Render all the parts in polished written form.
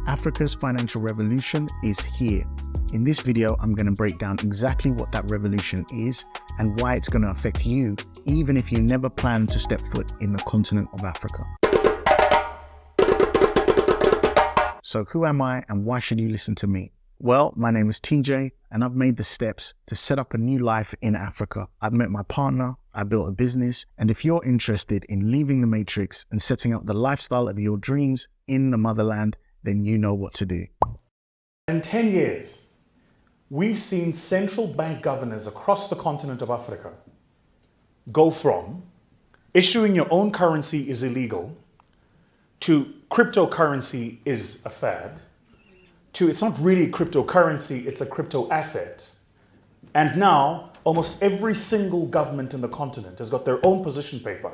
Africa's financial revolution is here. In this video, I'm going to break down exactly what that revolution is and why it's going to affect you, even if you never plan to step foot in the continent of Africa. So who am I and why should you listen to me? Well, my name is TJ and I've made the steps to set up a new life in Africa. I've met my partner, I built a business, and if you're interested in leaving the matrix and setting up the lifestyle of your dreams in the motherland, then you know what to do. In 10 years, we've seen central bank governors across the continent of Africa go from issuing your own currency is illegal to cryptocurrency is a fad, to it's not really cryptocurrency, it's a crypto asset. And now, almost every single government in the continent has got their own position paper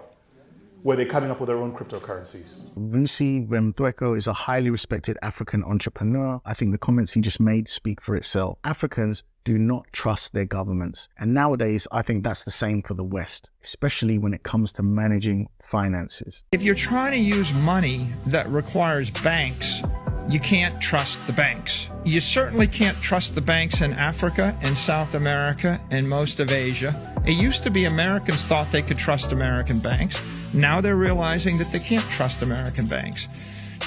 where they're coming up with their own cryptocurrencies. Vusi Vemdweko is a highly respected African entrepreneur. I think the comments he just made speak for itself. Africans do not trust their governments. And nowadays, I think that's the same for the West, especially when it comes to managing finances. If you're trying to use money that requires banks, you can't trust the banks. You certainly can't trust the banks in Africa, in South America, and most of Asia. It used to be Americans thought they could trust American banks. Now they're realizing that they can't trust American banks.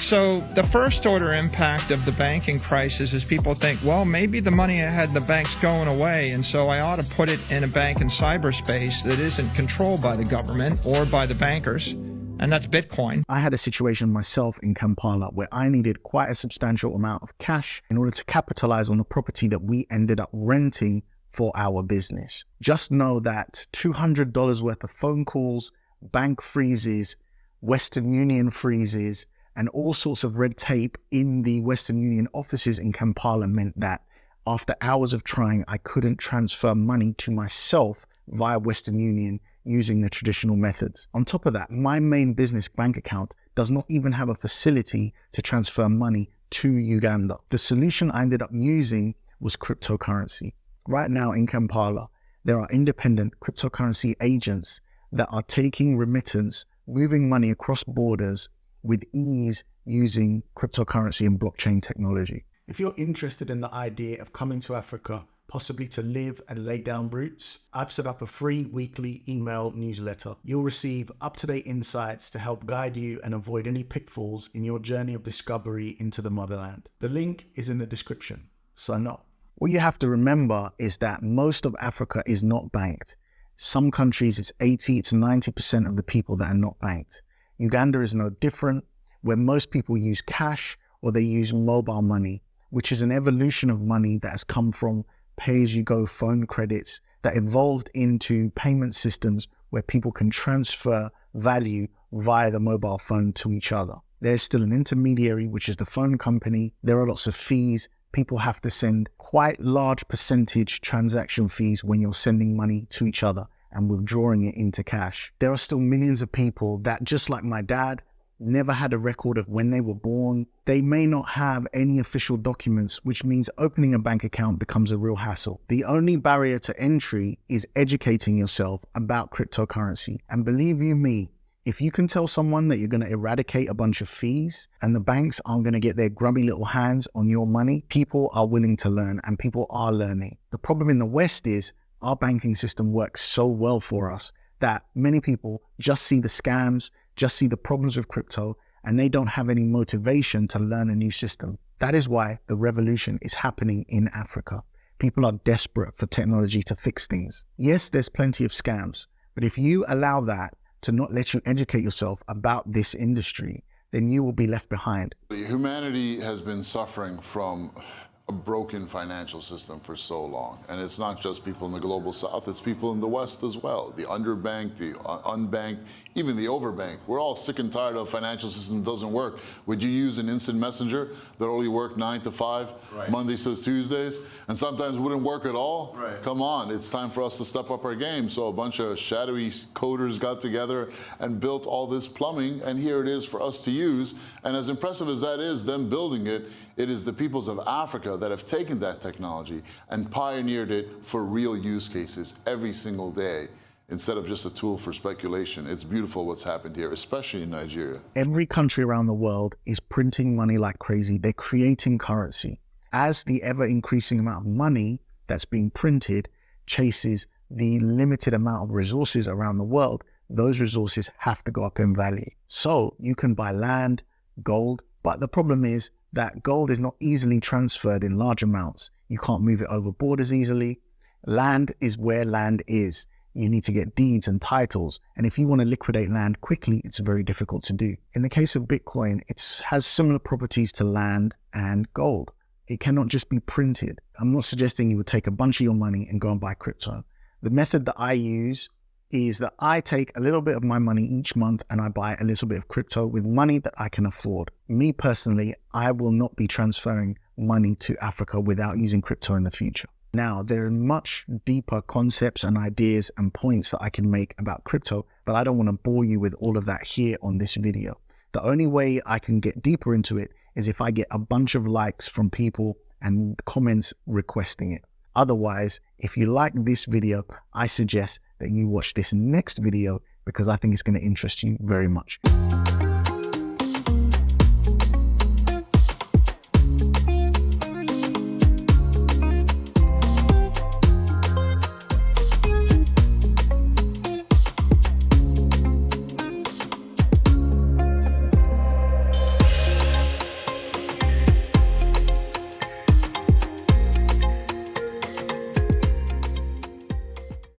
So the first order impact of the banking crisis is people think, well, maybe the money I had in the bank's going away, and so I ought to put it in a bank in cyberspace that isn't controlled by the government or by the bankers. And that's Bitcoin. I had a situation myself in Kampala where I needed quite a substantial amount of cash in order to capitalize on the property that we ended up renting for our business. Just know that $200 worth of phone calls, bank freezes, Western Union freezes, and all sorts of red tape in the Western Union offices in Kampala meant that after hours of trying, I couldn't transfer money to myself via Western Union using the traditional methods. On top of that, my main business bank account does not even have a facility to transfer money to Uganda. The solution I ended up using was cryptocurrency. Right now in Kampala, there are independent cryptocurrency agents that are taking remittance, moving money across borders with ease using cryptocurrency and blockchain technology. If you're interested in the idea of coming to Africa, possibly to live and lay down roots, I've set up a free weekly email newsletter. You'll receive up-to-date insights to help guide you and avoid any pitfalls in your journey of discovery into the motherland. The link is in the description. Sign up. What you have to remember is that most of Africa is not banked. Some countries, it's 80 to 90% of the people that are not banked. Uganda is no different, where most people use cash or they use mobile money, which is an evolution of money that has come from pay-as-you-go phone credits that evolved into payment systems where people can transfer value via the mobile phone to each other. There's still an intermediary, which is the phone company. There are lots of fees. People have to send quite large percentage transaction fees when you're sending money to each other and withdrawing it into cash. There are still millions of people that, just like my dad, never had a record of when they were born. They may not have any official documents, which means opening a bank account becomes a real hassle. The only barrier to entry is educating yourself about cryptocurrency. And believe you me, if you can tell someone that you're going to eradicate a bunch of fees and the banks aren't going to get their grubby little hands on your money, people are willing to learn and people are learning. The problem in the West is our banking system works so well for us that many people just see the scams, just see the problems with crypto, and they don't have any motivation to learn a new system. That is why the revolution is happening in Africa. People are desperate for technology to fix things. Yes, there's plenty of scams, but if you allow that to not let you educate yourself about this industry, then you will be left behind. Humanity has been suffering from a broken financial system for so long. And it's not just people in the global south, it's people in the West as well. The underbanked, the unbanked, even the overbanked. We're all sick and tired of a financial system that doesn't work. Would you use an instant messenger that only worked 9 to 5, right, Mondays to Tuesdays, and sometimes wouldn't work at all? Right. Come on, it's time for us to step up our game. So a bunch of shadowy coders got together and built all this plumbing, and here it is for us to use. And as impressive as that is, them building it, it is the peoples of Africa that have taken that technology and pioneered it for real use cases every single day. instead of just a tool for speculation. It's beautiful what's happened here, especially in Nigeria. Every country around the world is printing money like crazy. They're creating currency. As the ever increasing amount of money that's being printed chases the limited amount of resources around the world, those resources have to go up in value. So you can buy land, gold, but the problem is that gold is not easily transferred in large amounts. You can't move it over borders easily. Land is where land is. You need to get deeds and titles. And if you want to liquidate land quickly, it's very difficult to do. In the case of Bitcoin, it has similar properties to land and gold. It cannot just be printed. I'm not suggesting you would take a bunch of your money and go and buy crypto. The method that I use is that I take a little bit of my money each month and I buy a little bit of crypto with money that I can afford. Me personally, I will not be transferring money to Africa without using crypto in the future. Now, there are much deeper concepts and ideas and points that I can make about crypto, but I don't want to bore you with all of that here on this video. The only way I can get deeper into it is if I get a bunch of likes from people and comments requesting it. Otherwise, if you like this video, I suggest that you watch this next video because I think it's going to interest you very much.